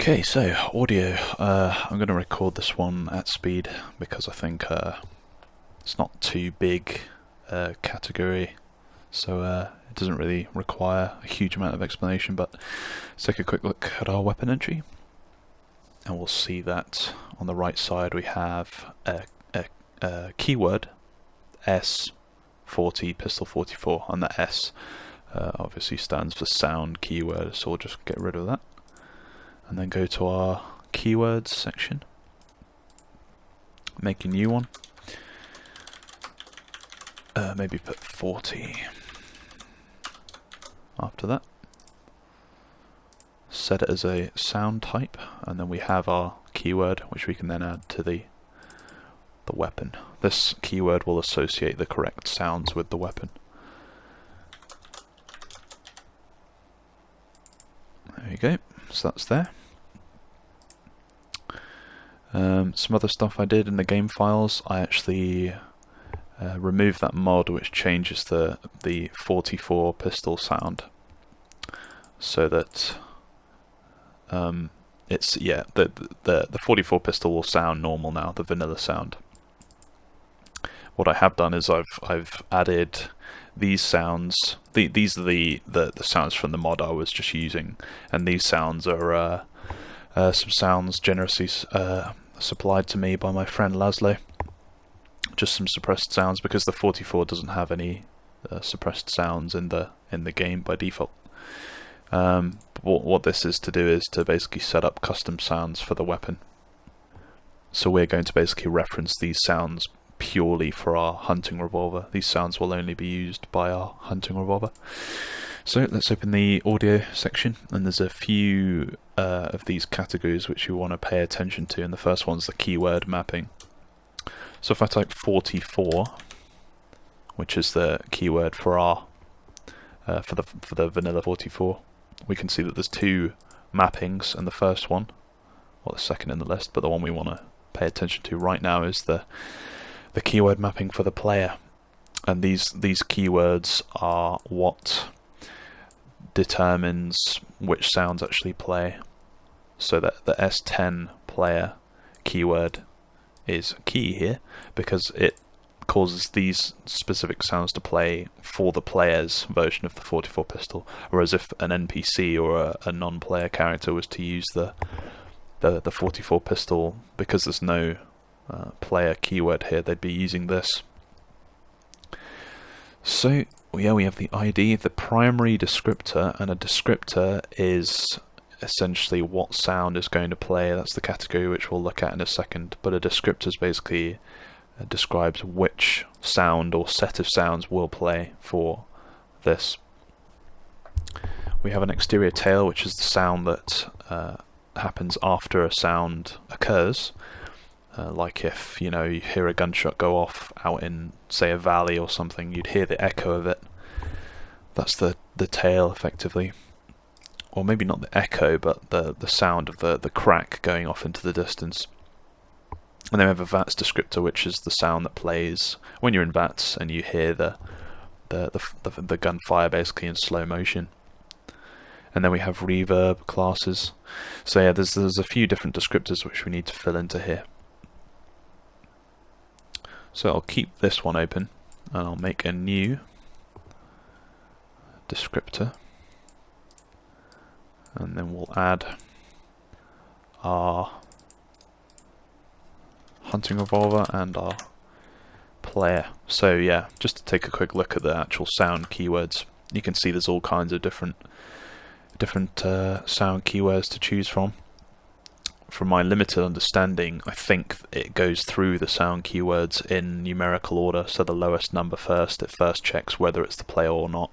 Okay, so audio. I'm going to record this one at speed because I think it's not too big a category, so it doesn't really require a huge amount of explanation. But let's take a quick look at our weapon entry, and we'll see that on the right side we have a keyword S40 pistol 44, and that S obviously stands for sound keyword, so we'll just get rid of that. And then go to our keywords section, make a new one, maybe put 40 after that, set it as a sound type, and then we have our keyword which we can then add to the weapon. This keyword will associate the correct sounds with the weapon. There you go, so that's there. Some other stuff I did in the game files, I actually removed that mod which changes the 44 pistol sound, so that it's the 44 pistol will sound normal now, the vanilla sound. What I have done is I've added these sounds. These are the sounds from the mod I was just using, and these sounds are some sounds generously supplied to me by my friend Laszlo. Just some suppressed sounds, because the 44 doesn't have any suppressed sounds in the game by default. What this is to do is to basically set up custom sounds for the weapon. So we're going to basically reference these sounds purely for our hunting revolver. These sounds will only be used by our hunting revolver. So let's open the audio section, and there's a few of these categories which you want to pay attention to, and the first one's the keyword mapping. So if I type 44, which is the keyword for our for the vanilla 44, we can see that there's two mappings, and the first one, well, the second in the list, but the one we want to pay attention to right now is the keyword mapping for the player. And these keywords are what determines which sounds actually play. So that the S10 player keyword is key here, because it causes these specific sounds to play for the player's version of the 44 pistol, whereas if an NPC or a non-player character was to use the 44 pistol, because there's no player keyword here, they'd be using this. So yeah, we have the ID, the primary descriptor, and a descriptor is essentially what sound is going to play. That's the category which we'll look at in a second, but a descriptor basically describes which sound or set of sounds will play for this. We have an exterior tail, which is the sound that happens after a sound occurs. Like if you hear a gunshot go off out in, say, a valley or something, you'd hear the echo of it. That's the tail, effectively. Or maybe not the echo, but the sound of the crack going off into the distance. And then we have a VATS descriptor, which is the sound that plays when you're in VATS and you hear the gunfire basically in slow motion. And then we have reverb classes. So yeah, there's a few different descriptors which we need to fill into here. So I'll keep this one open, and I'll make a new descriptor, and then we'll add our hunting revolver and our player. So yeah, just to take a quick look at the actual sound keywords, you can see there's all kinds of different sound keywords to choose from. From my limited understanding, I think it goes through the sound keywords in numerical order, so the lowest number first. It first checks whether it's the player or not,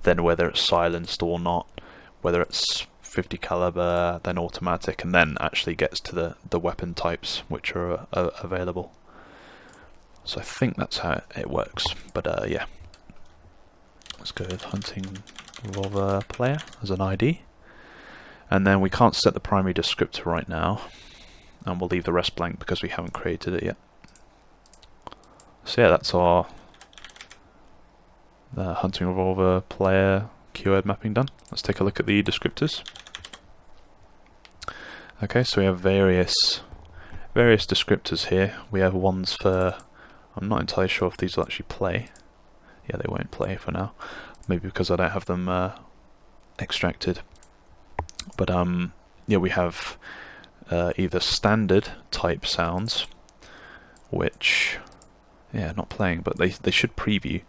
then whether it's silenced or not, whether it's 50 caliber, then automatic, and then actually gets to the weapon types which are available. So I think that's how it works, but yeah. Let's go with hunting revolver player as an ID. And then we can't set the primary descriptor right now, and we'll leave the rest blank because we haven't created it yet. So yeah, that's our hunting revolver player keyword mapping done. Let's take a look at the descriptors. Okay, so we have various descriptors here. We have ones for, I'm not entirely sure if these will actually play. Yeah, they won't play for now. Maybe because I don't have them extracted. But yeah, we have either standard type sounds, which, yeah, not playing, but they should preview.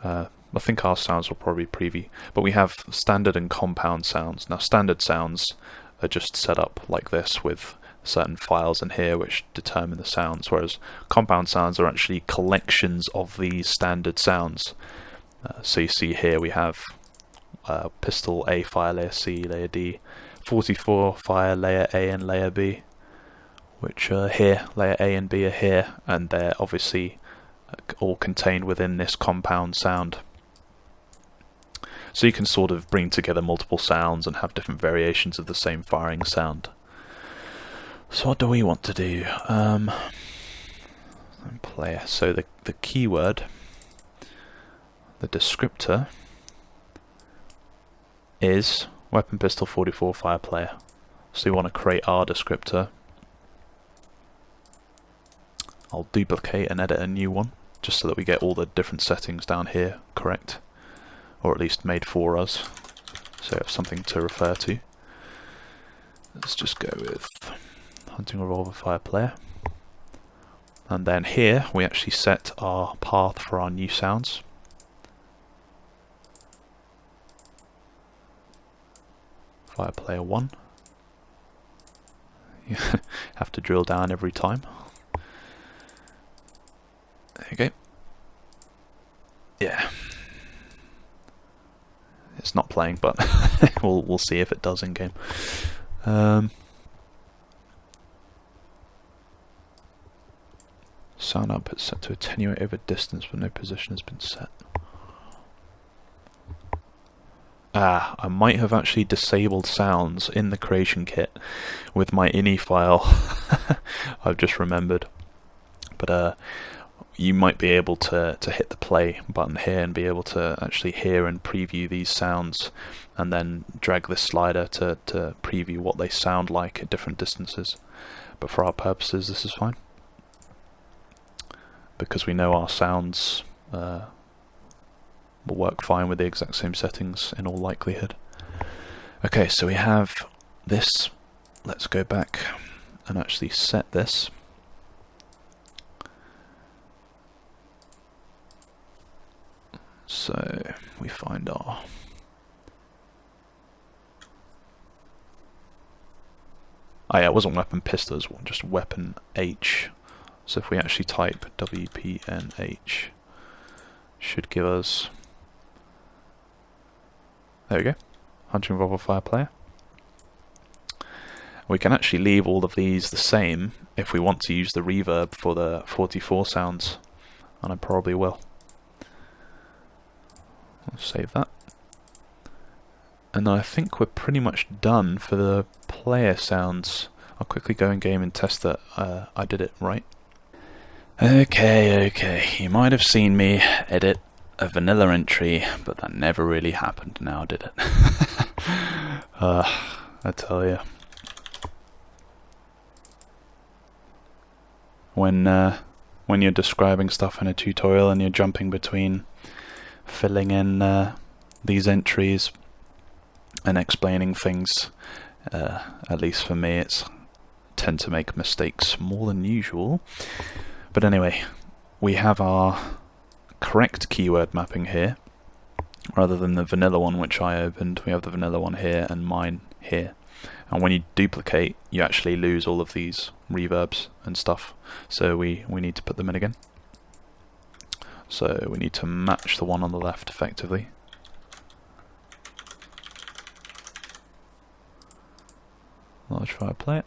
I think our sounds will probably preview. But we have standard and compound sounds. Now, standard sounds are just set up like this with certain files in here which determine the sounds, whereas compound sounds are actually collections of these standard sounds. So you see here we have pistol A file, layer C, layer D, 44 file, layer A and layer B, which are here, layer A and B are here, and they're obviously all contained within this compound sound. So you can sort of bring together multiple sounds and have different variations of the same firing sound. So what do we want to do? Player. So the keyword, the descriptor, is weapon pistol 44 fire player. So we want to create our descriptor. I'll duplicate and edit a new one, just so that we get all the different settings down here correct, or at least made for us, so we have something to refer to. Let's just go with hunting revolver fire player. And then here we actually set our path for our new sounds. Fire player 1. You have to drill down every time. There you go. Yeah. It's not playing, but we'll see if it does in game. Sound output set to attenuate over distance, but no position has been set. I might have actually disabled sounds in the creation kit with my ini file. I've just remembered. But you might be able to hit the play button here and be able to actually hear and preview these sounds, and then drag this slider to preview what they sound like at different distances. But for our purposes, this is fine, because we know our sounds will work fine with the exact same settings in all likelihood. Okay, so we have this. Let's go back and actually set this. So we find our yeah, it wasn't weapon pistol, it was just weapon H. So if we actually type WPNH, should give us, there we go, hunting revolver fire player. We can actually leave all of these the same if we want to use the reverb for the 44 sounds, and I probably will. I'll save that. And I think we're pretty much done for the player sounds. I'll quickly go in game and test that I did it right. Okay, you might have seen me edit a vanilla entry, but that never really happened now, did it? I tell you. When you're describing stuff in a tutorial and you're jumping between filling in these entries and explaining things, at least for me, it's tend to make mistakes more than usual. But anyway, we have our correct keyword mapping here, rather than the vanilla one which I opened. We have the vanilla one here and mine here. And when you duplicate, you actually lose all of these reverbs and stuff. So we need to put them in again. So we need to match the one on the left effectively. Large fire player.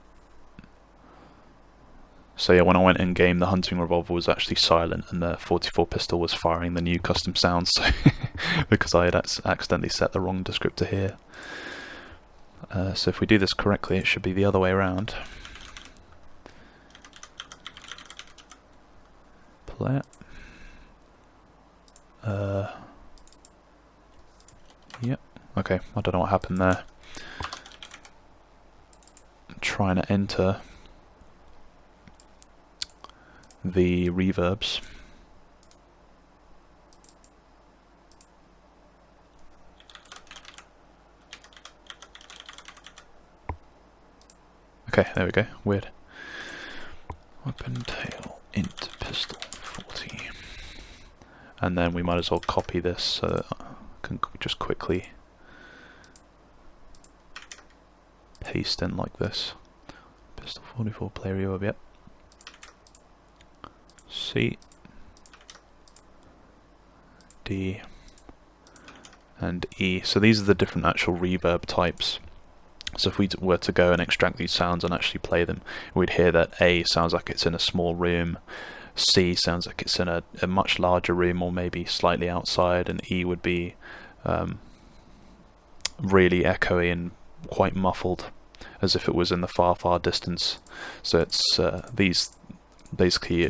So yeah, when I went in game, the hunting revolver was actually silent and the 44 pistol was firing the new custom sounds, so because I had accidentally set the wrong descriptor here. So if we do this correctly, it should be the other way around. Player. Yep. Okay, I don't know what happened there. trying to enter the reverbs. Okay, there we go. Weird. Weapon tail int pistol 40. And then we might as well copy this so that I can just quickly paste in like this. Pistol 44 play reverb, yep. C, D, and E. So these are the different actual reverb types. So if we were to go and extract these sounds and actually play them, we'd hear that A sounds like it's in a small room, C sounds like it's in a much larger room or maybe slightly outside, and E would be really echoey and quite muffled, as if it was in the far, far distance. So it's these basically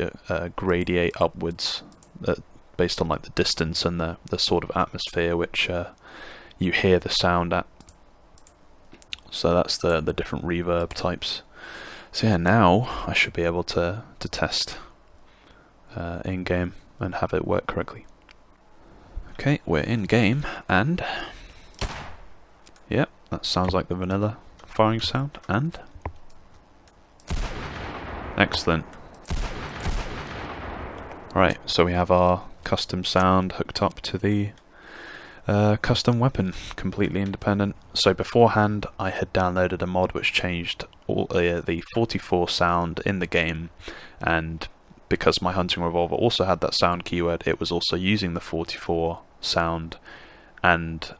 gradiate upwards based on like the distance and the sort of atmosphere which you hear the sound at. So that's the different reverb types. So yeah, now I should be able to test in game and have it work correctly. Okay, we're in game, and yep, that sounds like the vanilla firing sound. And excellent. Right, so we have our custom sound hooked up to the custom weapon, completely independent. So beforehand I had downloaded a mod which changed all the 44 sound in the game, and because my hunting revolver also had that sound keyword, it was also using the 44 sound, and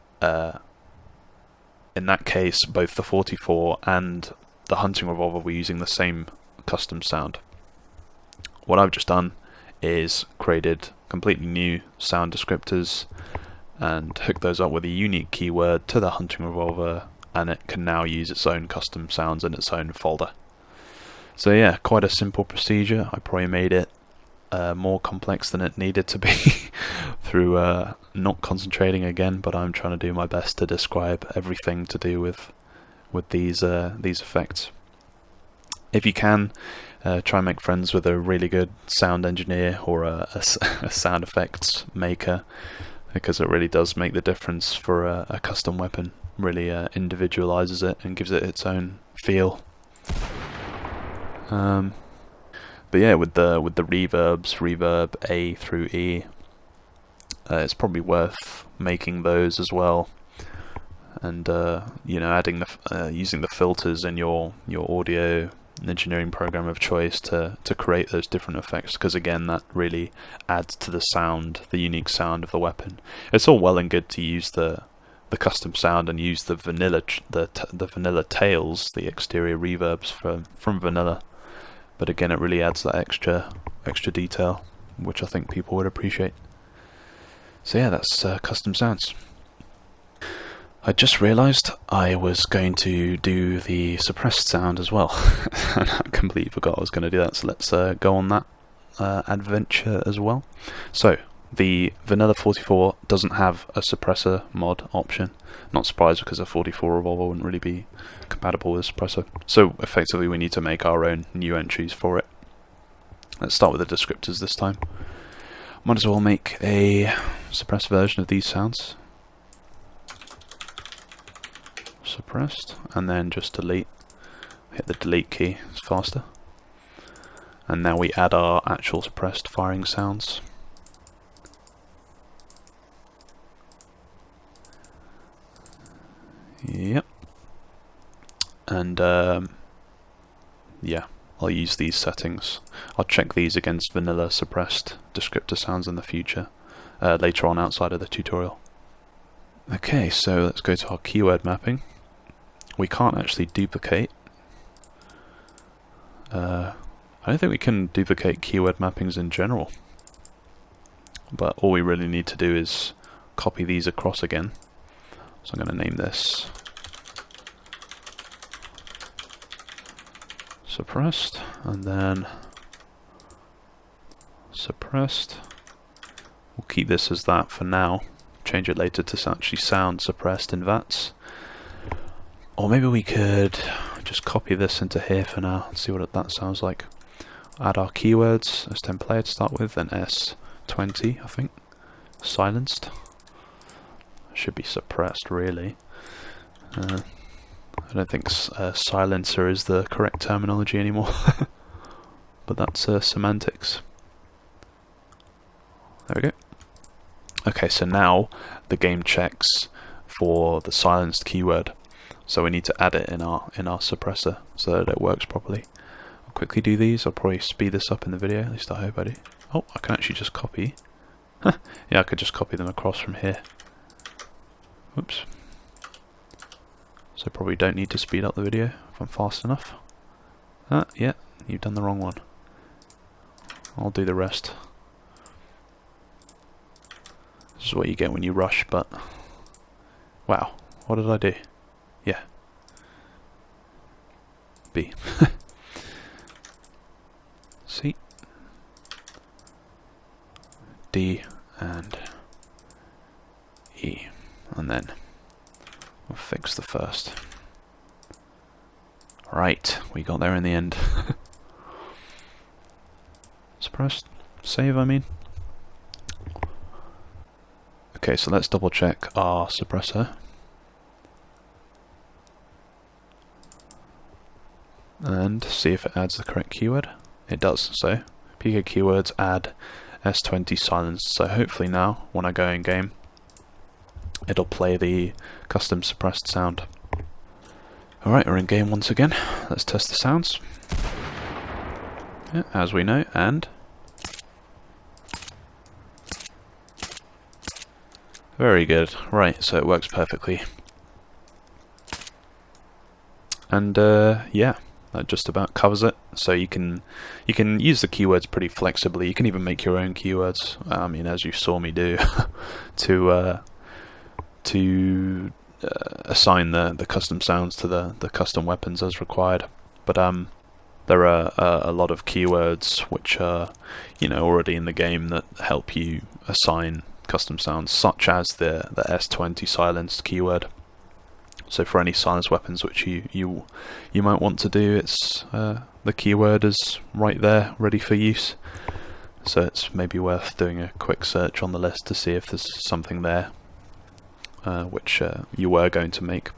in that case both the 44 and the hunting revolver were using the same custom sound. What I've just done is created completely new sound descriptors and hooked those up with a unique keyword to the hunting revolver, and it can now use its own custom sounds in its own folder. So yeah, quite a simple procedure. I probably made it more complex than it needed to be through not concentrating again, but I'm trying to do my best to describe everything to do with these effects. If you can, try and make friends with a really good sound engineer or a sound effects maker, because it really does make the difference for a custom weapon. Really individualizes it and gives it its own feel. But yeah, with the reverbs, reverb A through E, it's probably worth making those as well, and you know, adding the using the filters in your audio engineering program of choice to create those different effects, because again that really adds to the sound, the unique sound of the weapon. It's all well and good to use the custom sound and use the vanilla the vanilla tails, the exterior reverbs from vanilla, but again it really adds that extra detail which I think people would appreciate. So yeah, that's custom sounds. I just realised I was going to do the suppressed sound as well, and I completely forgot I was going to do that, so let's go on that adventure as well. So, the Vanilla 44 doesn't have a suppressor mod option. Not surprised, because a 44 revolver wouldn't really be compatible with a suppressor. So, effectively we need to make our own new entries for it. Let's start with the descriptors this time. Might as well make a suppressed version of these sounds. Suppressed, and then just delete. Hit the delete key, it's faster. And now we add our actual suppressed firing sounds. Yep. And yeah, I'll use these settings. I'll check these against vanilla suppressed descriptor sounds in the future, later on outside of the tutorial. Okay, so let's go to our keyword mapping. We can't actually duplicate. I don't think we can duplicate keyword mappings in general, but all we really need to do is copy these across again. So I'm going to name this suppressed, and then suppressed. We'll keep this as that for now, change it later to actually sound suppressed in VATs. Or maybe we could just copy this into here for now and see what that sounds like. Add our keywords, S10 player to start with, and S20, I think. Silenced. Should be suppressed, really. I don't think silencer is the correct terminology anymore. But that's semantics. There we go. Okay, so now the game checks for the silenced keyword. So we need to add it in our suppressor so that it works properly. I'll quickly do these. I'll probably speed this up in the video, at least I hope I do. Oh, I can actually just copy. Yeah, I could just copy them across from here. Oops. So probably don't need to speed up the video if I'm fast enough. Yeah, you've done the wrong one. I'll do the rest. This is what you get when you rush, but... Wow, what did I do? Yeah. B. C. D and E. And then we'll fix the first. Right, we got there in the end. Suppressed. Save, I mean. Okay, so let's double check our suppressor. And see if it adds the correct keyword. It does, so PK keywords add S20 silenced. So hopefully now, when I go in game, it'll play the custom suppressed sound. Alright, we're in game once again. Let's test the sounds. Yeah, as we know, and... Very good. Right, so it works perfectly. And yeah, that just about covers it. So you can use the keywords pretty flexibly. You can even make your own keywords. I mean, as you saw me do, to assign the custom sounds to the custom weapons as required. But there are a lot of keywords which are, you know, already in the game that help you assign custom sounds, such as the S20 silenced keyword. So for any silenced weapons which you might want to do, it's the keyword is right there, ready for use. So it's maybe worth doing a quick search on the list to see if there's something there which you were going to make.